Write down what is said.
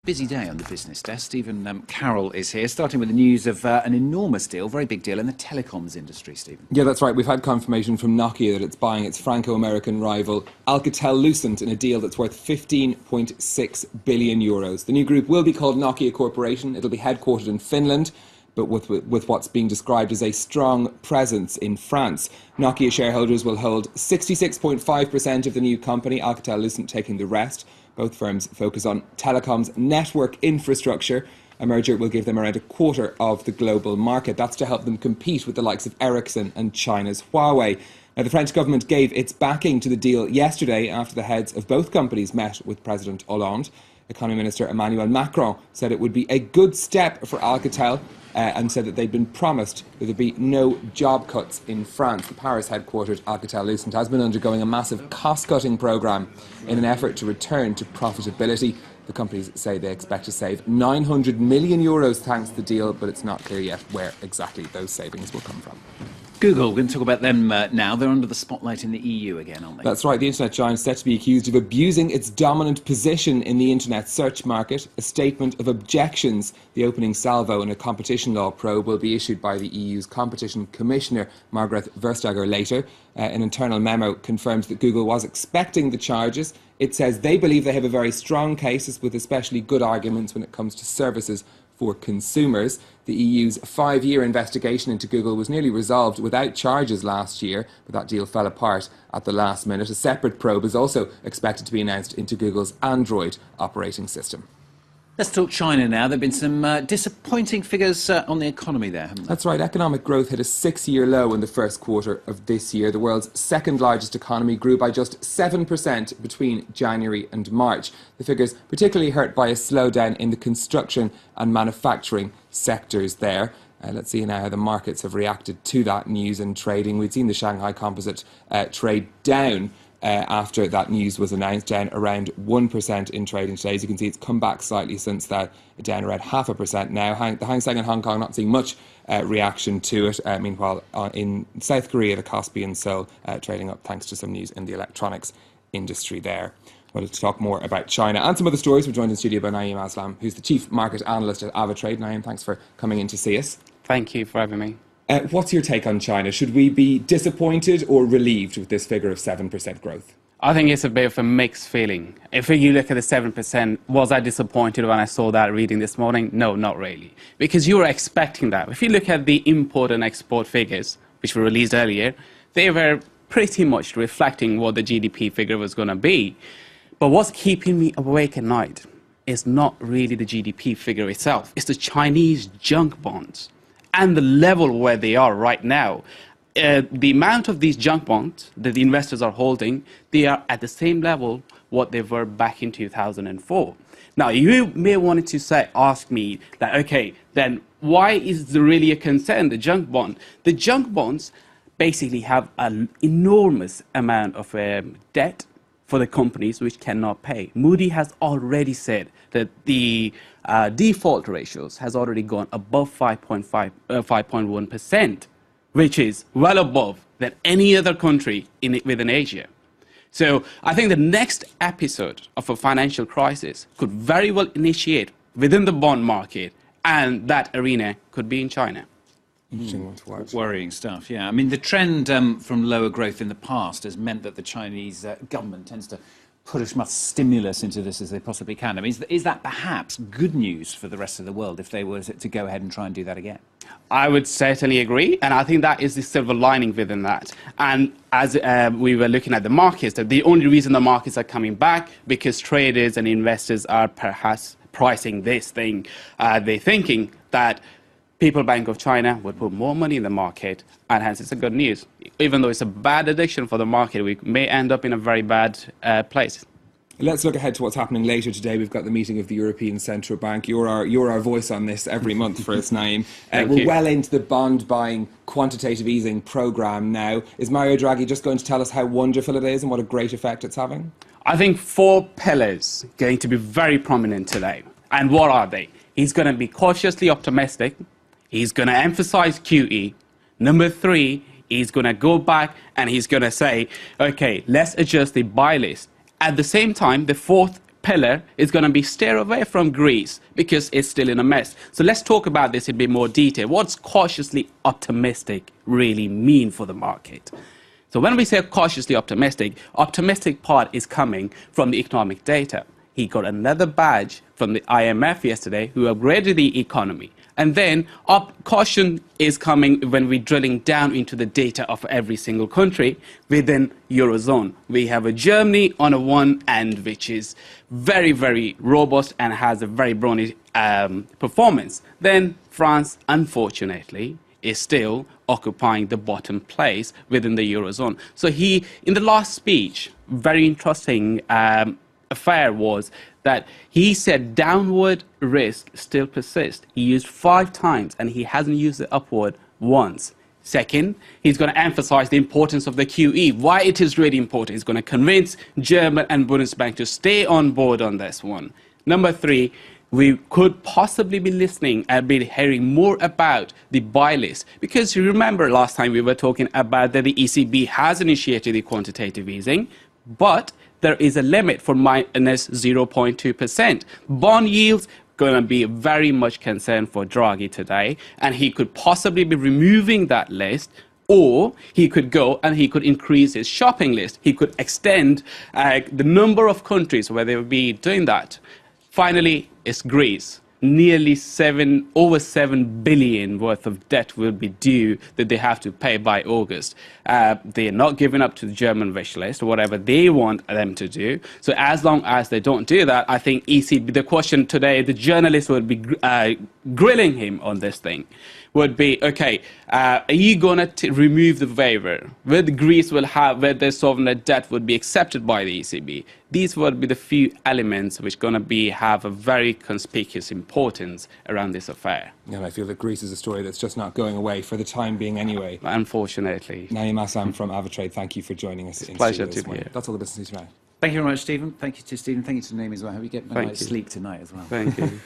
Busy day on the business desk. Stephen Carroll is here, starting with the news of an enormous deal, very big deal in the telecoms industry, Stephen. Yeah, that's right. We've had confirmation from Nokia that it's buying its Franco-American rival Alcatel-Lucent in a deal that's worth 15.6 billion euros. The new group will be called Nokia Corporation. It'll be headquartered in Finland, but with what's being described as a strong presence in France. Nokia shareholders will hold 66.5% of the new company, Alcatel-Lucent taking the rest. Both firms focus on telecoms network infrastructure. A merger will give them around a quarter of the global market. That's to help them compete with the likes of Ericsson and China's Huawei. Now, the French government gave its backing to the deal yesterday after the heads of both companies met with President Hollande. Economy Minister Emmanuel Macron said it would be a good step for Alcatel and said that they'd been promised that there'd be no job cuts in France. The Paris-headquartered Alcatel-Lucent has been undergoing a massive cost-cutting programme in an effort to return to profitability. The companies say they expect to save 900 million euros thanks to the deal, but it's not clear yet where exactly those savings will come from. Google, we're going to talk about them now. They're under the spotlight in the EU again, aren't they? That's right. The internet giant is set to be accused of abusing its dominant position in the internet search market. A statement of objections, the opening salvo in a competition law probe, will be issued by the EU's competition commissioner, Margrethe Vestager, later. An internal memo confirms that Google was expecting the charges. It says they believe they have a very strong case with especially good arguments when it comes to services for consumers. The EU's 5-year investigation into Google was nearly resolved without charges last year, but that deal fell apart at the last minute. A separate probe is also expected to be announced into Google's Android operating system. Let's talk China now. There have been some disappointing figures on the economy there, haven't there? That's right. Economic growth hit a 6-year low in the first quarter of this year. The world's second largest economy grew by just 7% between January and March. The figures particularly hurt by a slowdown in the construction and manufacturing sectors there. Let's see now how the markets have reacted to that news and trading. We'd seen the Shanghai Composite trade down after that news was announced, down around 1% in trading today. As you can see, it's come back slightly since that, down around 0.5% now. The Hang Seng in Hong Kong not seeing much reaction to it. Meanwhile, in South Korea, the Kospi and Seoul trading up thanks to some news in the electronics industry there. Well, to talk more about China and some other stories, we're joined in studio by Naeem Aslam, who's the Chief Market Analyst at AvaTrade. Naeem, thanks for coming in to see us. Thank you for having me. What's your take on China? Should we be disappointed or relieved with this figure of 7% growth? I think it's a bit of a mixed feeling. If you look at the 7%, was I disappointed when I saw that reading this morning? No, not really. Because you were expecting that. If you look at the import and export figures, which were released earlier, they were pretty much reflecting what the GDP figure was going to be. But what's keeping me awake at night is not really the GDP figure itself. It's the Chinese junk bonds and the level where they are right now. The amount of these junk bonds that the investors are holding, they are at the same level what they were back in 2004. Now, you may want to ask me that, okay, then why is there really a concern, the junk bond? The junk bonds basically have an enormous amount of debt for the companies which cannot pay. Moody has already said that the default ratios has already gone above 5.1%, which is well above than any other country within Asia. So I think the next episode of a financial crisis could very well initiate within the bond market, and that arena could be in China. Interesting one to watch. Worrying stuff, yeah. I mean, the trend from lower growth in the past has meant that the Chinese government tends to put as much stimulus into this as they possibly can. I mean, is that perhaps good news for the rest of the world if they were to go ahead and try and do that again? I would certainly agree, and I think that is the silver lining within that. And as we were looking at the markets, that the only reason the markets are coming back because traders and investors are perhaps pricing this thing. They're thinking that People's Bank of China would put more money in the market, and hence it's a good news. Even though it's a bad addiction for the market, we may end up in a very bad place. Let's look ahead to what's happening later today. We've got the meeting of the European Central Bank. You're our voice on this every month for us, Naeem. We're well into the bond buying quantitative easing programme now. Is Mario Draghi just going to tell us how wonderful it is and what a great effect it's having? I think 4 pillars going to be very prominent today. And what are they? He's going to be cautiously optimistic. He's going to emphasize QE. Number 3, he's going to go back and he's going to say, okay, let's adjust the buy list. At the same time, the 4th pillar is going to be steer away from Greece because it's still in a mess. So let's talk about this in a bit more detail. What's cautiously optimistic really mean for the market? So when we say cautiously optimistic part is coming from the economic data. He got another badge from the IMF yesterday who upgraded the economy. And then caution is coming when we're drilling down into the data of every single country within Eurozone. We have a Germany on a one end, which is very, very robust and has a very brawny performance. Then France, unfortunately, is still occupying the bottom place within the Eurozone. So he, in the last speech, very interesting affair was that he said downward risk still persists. He used 5 times and he hasn't used the upward once. Second, he's going to emphasize the importance of the QE, why it is really important. He's going to convince German and Bundesbank to stay on board on this one. Number 3, we could possibly be listening and be hearing more about the buy list. Because you remember last time we were talking about that the ECB has initiated the quantitative easing, but there is a limit for minus 0.2%. Bond yields going to be very much concern for Draghi today, and he could possibly be removing that list, or he could go and he could increase his shopping list. He could extend the number of countries where they will be doing that. Finally, it's Greece. Nearly over 7 billion worth of debt will be due that they have to pay by August. They are not giving up to the German wish list or whatever they want them to do. So as long as they don't do that, I think ECB, the question today, the journalist would be grilling him on this thing, would be, okay, are you going to remove the waiver? Where Greece will have, where their sovereign debt would be accepted by the ECB? These would be the few elements which are going to have a very conspicuous importance around this affair. And I feel that Greece is a story that's just not going away for the time being anyway. Unfortunately. Naeem Assam from AvaTrade, thank you for joining us. It's a pleasure to be here. That's all the business news tonight. Thank you very much, Stephen. Thank you to Stephen. Thank you to Naeem as well. I hope you get a Thank nice you. sleep tonight as well. Thank you.